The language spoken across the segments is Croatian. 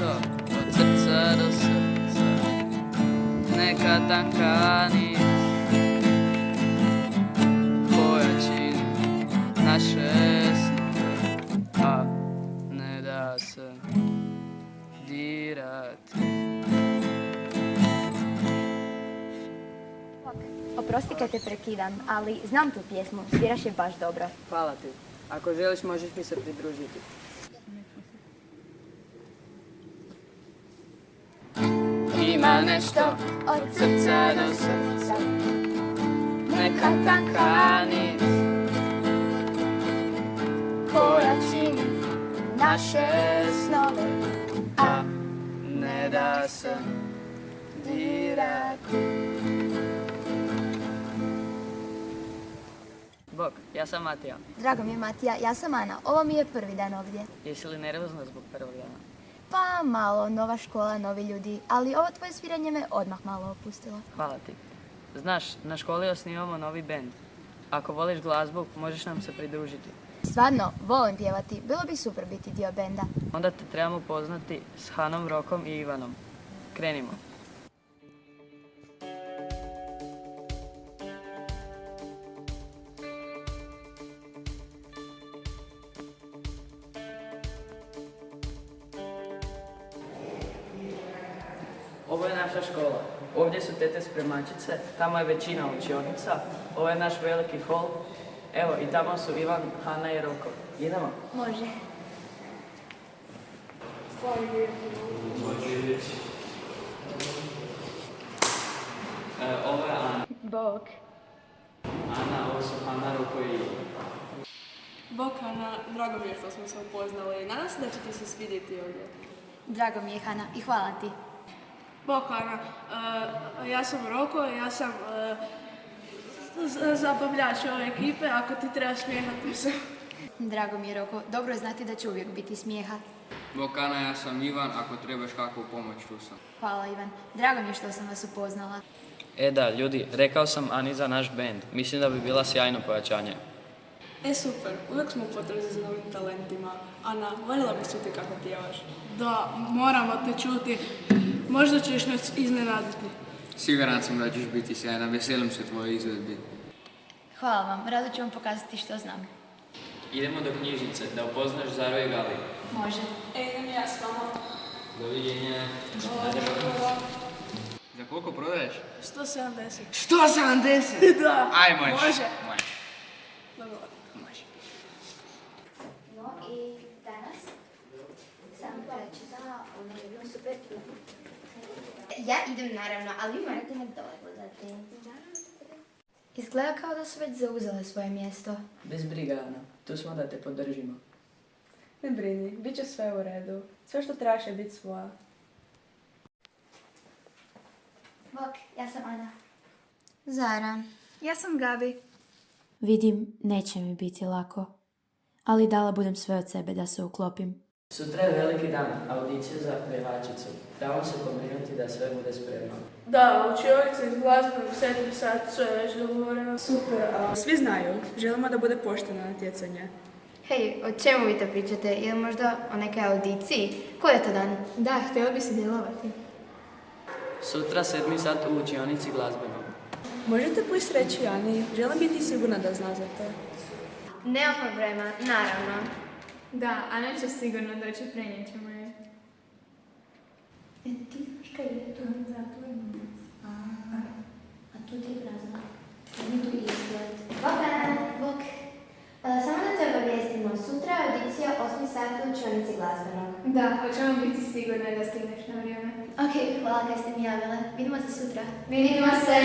nešto od srca do srca, neka tanka nit koja čini naše snove, a ne da se dirati. Oprosti kad te prekidam, ali znam tu pjesmu, sviraš je baš dobro. Hvala ti. Ako želiš, možeš mi se pridružiti. Ima nešto od srca do srca, neka tanka nit koja čini naše snove, a ne da se dirati. Bog, ja sam Matija. Drago mi je, Matija, ja sam Ana. Ovo mi je prvi dan ovdje. Jesi li nervozna zbog prvog dana? Pa malo, nova škola, novi ljudi, ali ovo tvoje sviranje me odmah malo opustilo. Hvala ti. Znaš, na školi osnivamo novi bend. Ako voliš glazbu, možeš nam se pridružiti. Stvarno, volim pjevati. Bilo bi super biti dio benda. Onda te trebamo poznati s Hanom, Rokom i Ivanom. Krenimo. Ovo je naša škola. Ovdje su tete spremačice, tamo je većina učionica, ovo je naš veliki hol. Evo, i tamo su Ivan, Hana i Roko. Idemo? Može. Ovo je Ana. Bog. Ana, ovo su Hana, Roko i Ivan. Bok, Ana, drago mi je što smo se upoznali. Nadam se da će ti se svidjeti ovdje. Drago mi je, Hana, i hvala ti. Bok, Ana, ja sam Roko, ja sam zabavljač ove ekipe, ako ti treba smijehati se. Drago mi je, Roko. Dobro je znati da će uvijek biti smijeha. Bok, Ana, ja sam Ivan, ako trebaš kakvu pomoć, tu sam. Hvala, Ivan. Drago mi je što sam vas upoznala. Da, ljudi, rekao sam Ani za naš bend. Mislim da bi bila sjajno pojačanje. Super, uvijek smo u potrazi za novim talentima. Ana, voljela bi čuti kako pjevaš. Da, moramo te čuti. Možda ćeš nas iznenaditi. Siguran sam da ćeš biti sjajna, veselim se tvojoj izvedbi. Hvala vam. Rado ću vam pokazati što znam. Idemo do knjižnice, da upoznaš Zaru i Gali. Može. Idem ja s vama. Doviđenja. Za koliko prodaješ? 170. 170? Da. Aj, može. Može. Može. Dobro. Može. No i danas sam pročitala ono jednu super knjigu. Ja idem naravno, ali vi morate me dole gledati. Izgleda kao da su već zauzele svoje mjesto. Bez briga, Ana. Tu smo da te podržimo. Ne brini, bit će sve u redu. Sve što trebaš je biti svoja. Bok, ja sam Ana. Zara. Ja sam Gabi. Vidim, neće mi biti lako, ali dala budem sve od sebe da se uklopim. Sutra je veliki dan, audicija za pjevačicu. Trebamo se pobrinuti da sve bude spremno. Da, učionice iz glazbenog u 7 sati, sve je već dogovoreno. Super, a svi znaju, želimo da bude pošteno natjecanje. Hej, o čemu vi to pričate? Je li možda o nekoj audiciji? Koji je to dan? Da, htjela bi se djelovati. Sutra 7 sat u učionici glazbenog. Možete plus reći Ani, želim biti sigurna da zna za to. Nema problema, naravno. Da, Ana će sigurno doći, prenijet ćemo je. Ti znaš kaj je to? A tu ti je prazno. Mi tu izgled. Bok. Samo da te obavijestimo, sutra je audicija 8 sati u učionici glazbenog. Da, hoćemo biti sigurne da stigneš na vrijeme. Ok, hvala kaj ste mi javile. Vidimo se sutra. Vidimo se!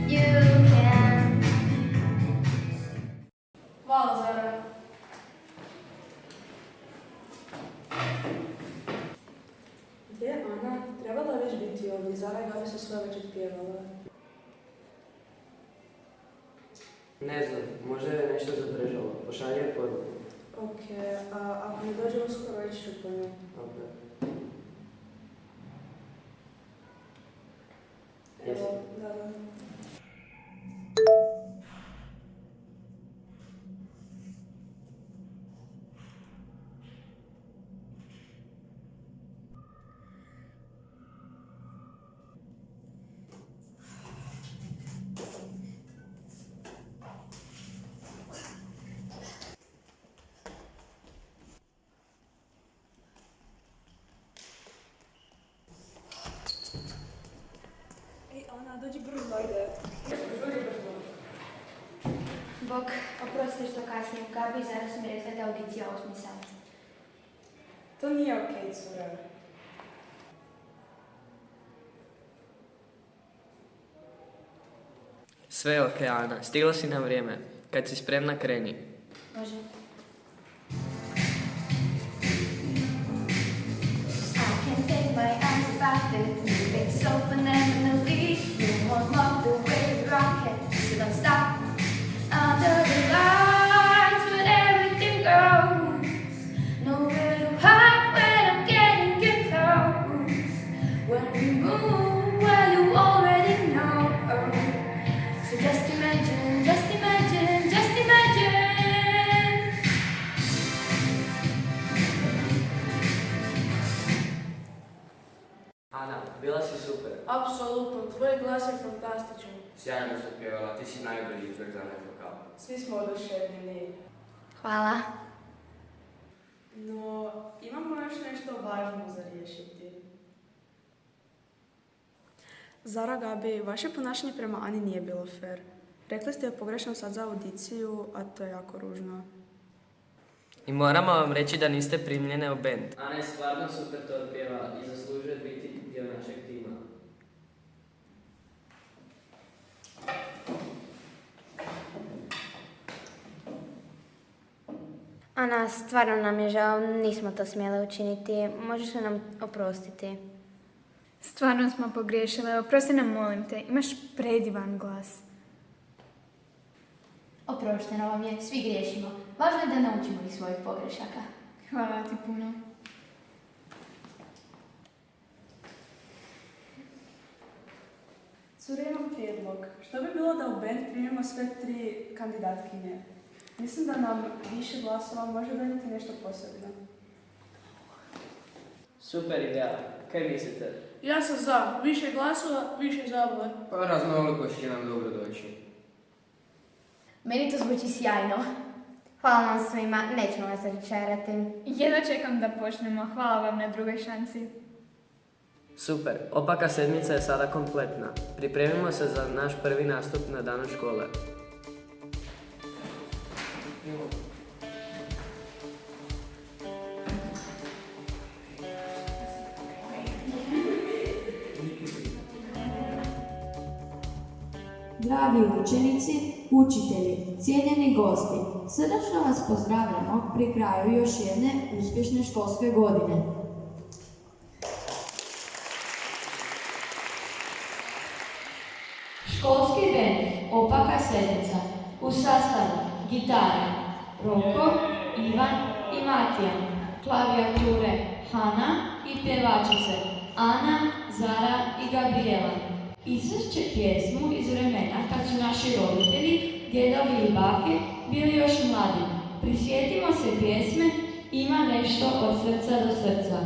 You can Gdje je Ana? Trebala već biti ovdje. Zara i Gabi su sve već otpjevala. Ne znam, možda je nešto zadržalo. Pošalji je poruku. Ok, a ako ne dođe uskoro, ići ću po nju. Ok. Evo, da. Ej, Ana, dođi brzo, ajde. Bog, oprosti što kasnim. Gabi i Zara su mi rekli da je audicija 8 sat. To nije okej, cura. Sve je ok, Ana. Stigla si na vrijeme. Kad si spremna, kreni. Može. I can't take my eyes off it. It's so phenomenally. You won't love the way you rock it. So don't stop. Under the lights when everything goes. Nowhere to hide when I'm getting you close. When we move, well you already know. So just imagine, just imagine, just imagine. Ana, bila si super. Apsolutno, tvoj glas je fantastičan. Sjajno si pjevala, ti si najbolji izvrh za naš vokal. Svi smo oduševljeni. Hvala. No, imamo još nešto važno za riješiti. Zara, Gabi, vaše ponašanje prema Ani nije bilo fair. Rekli ste joj pogrešno sad za audiciju, a to je jako ružno. I moramo vam reći da niste primljene u band. Ana je stvarno super to otpjevala i zaslužuje biti dio našeg tima. Ana, stvarno nam je žao, nismo to smjeli učiniti. Možeš li nam oprostiti? Stvarno smo pogriješile, oprosti nam, molim te, imaš predivan glas. Oprošteno vam je, svi griješimo. Važno je da naučimo iz svojih pogrešaka. Hvala ti puno. Cure, imam prijedlog. Što bi bilo da u band primimo sve 3 kandidatkinje? Mislim da nam više glasova može donijeti nešto posebno. Super ideja. Kaj mislite? Ja sam za. Više glasova, više zabave. Pa raznolikost će nam dobro doći. Meni to zvuči sjajno. Hvala vam svima, nećemo vas razočarati. Jedva čekam da počnemo, hvala vam na drugoj šansi. Super. Opaka sedmica je sada kompletna. Pripremimo se za naš prvi nastup na danu škole. Dragi učenici, učitelji, cijenjeni gosti, srdačno vas pozdravljamo pri kraju još jedne uspješne školske godine. Školski bend Opaka sedmica u sastavu gitare Roko, Ivan i Matija, klavijature Hana i pjevačice Ana, Zara i Gabriela. Izvešće pjesmu iz vremena kad su naši roditelji, djedovi i bake bili još mladi. Prisjetimo se pjesme Ima nešto od srca do srca.